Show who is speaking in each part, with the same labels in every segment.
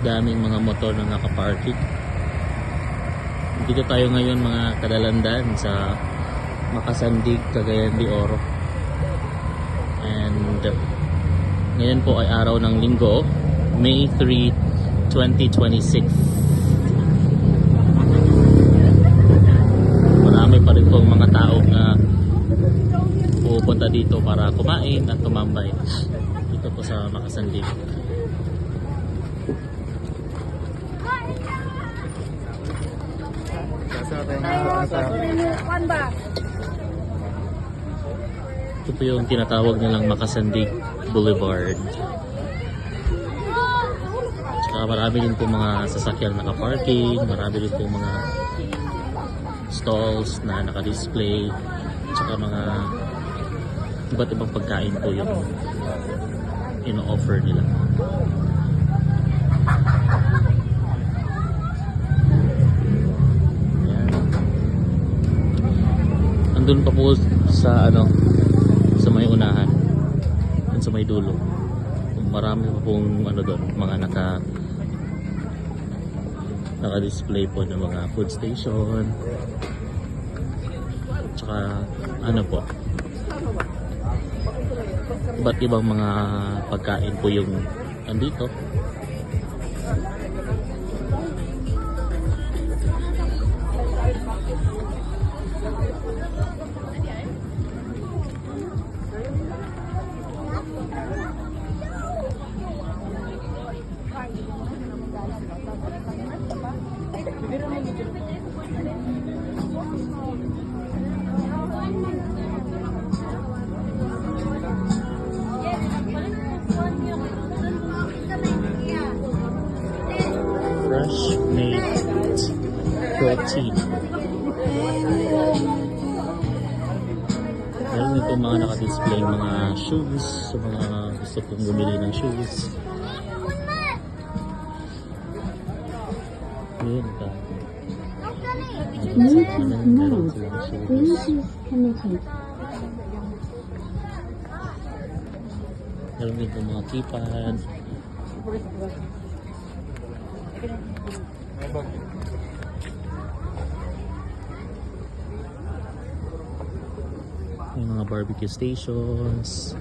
Speaker 1: Daming mga motor na nakaparking. Dito tayo ngayon mga kadalandan sa Makasandig, Cagayan de Oro. And ngayon po ay araw ng Linggo, May 3, 2026. Marami pa rin pong mga tao na pupunta dito para kumain at tumambay dito po sa Makasandig. Ito po yung tinatawag nilang Makasandig Boulevard. Tsaka marami din po mga sasakyan naka-parking, marami din po mga stalls na naka-display, tsaka mga iba't ibang pagkain po yung ino-offer nila. Andun pa po sa sa may unahan, sa may dulo. Marami pa pong doon, mga naka-display po ng mga food station. Tsaka po, iba't ibang mga pagkain po yung andito. Fresh made protein. Meron dito mga naka-display mga shoes sa mga gusto kong bumili ng shoes. Yun ka. Meron silang shoes. Meron dito mga keypad. May mga barbecue stations.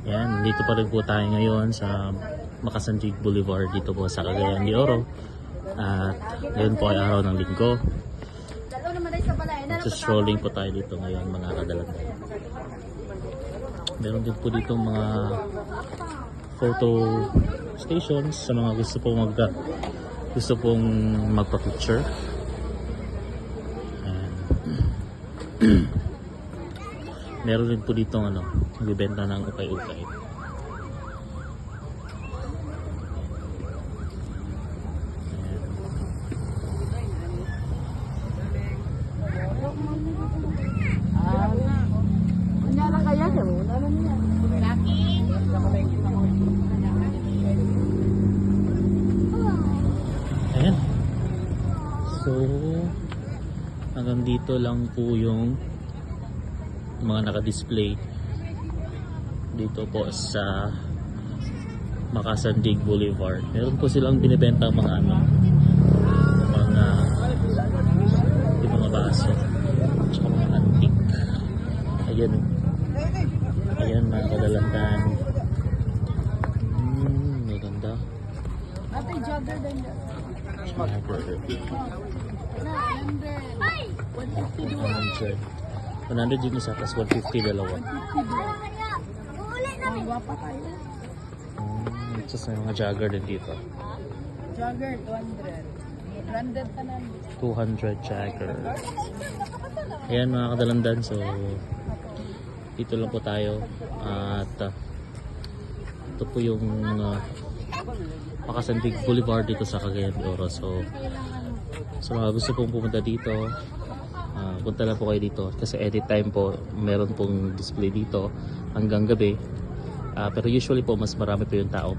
Speaker 1: Yan, dito pa rin po tayo ngayon sa Makasandig Boulevard dito po sa Cagayan de Oro. At ngayon po ay araw ng Linggo. Just strolling po tayo dito ngayon mga kadalandan. Meron din po dito mga photo stations sa mga gusto pong magpa-picture. Meron din po dito nagbibenta ng ukay-ukay. Ayan. So, hanggang dito lang po yung mga naka-display dito po sa Makasandig Boulevard. Meron po silang binibenta mga mga baso at mga antique. Ayan mga kadalandan. Maganda.
Speaker 2: Ate, jogger din yan.
Speaker 1: Jogger.
Speaker 2: 100.
Speaker 1: 100 yung isa, plus 150 dalawa.
Speaker 2: Guwapa kayo.
Speaker 1: Ito sa mga jogger din dito.
Speaker 2: Jogger, 200. Branded ka na.
Speaker 1: 200 jogger. Ayan mga kadalandan, so dito lang po tayo. At ito po yung Makasandig Boulevard dito sa Cagayan de Oro. So mga gusto pong pumunta dito, punta na po kayo dito kasi anytime po meron pong display dito hanggang gabi. Pero usually po mas marami po yung tao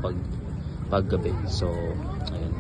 Speaker 1: pag gabi. So ayun.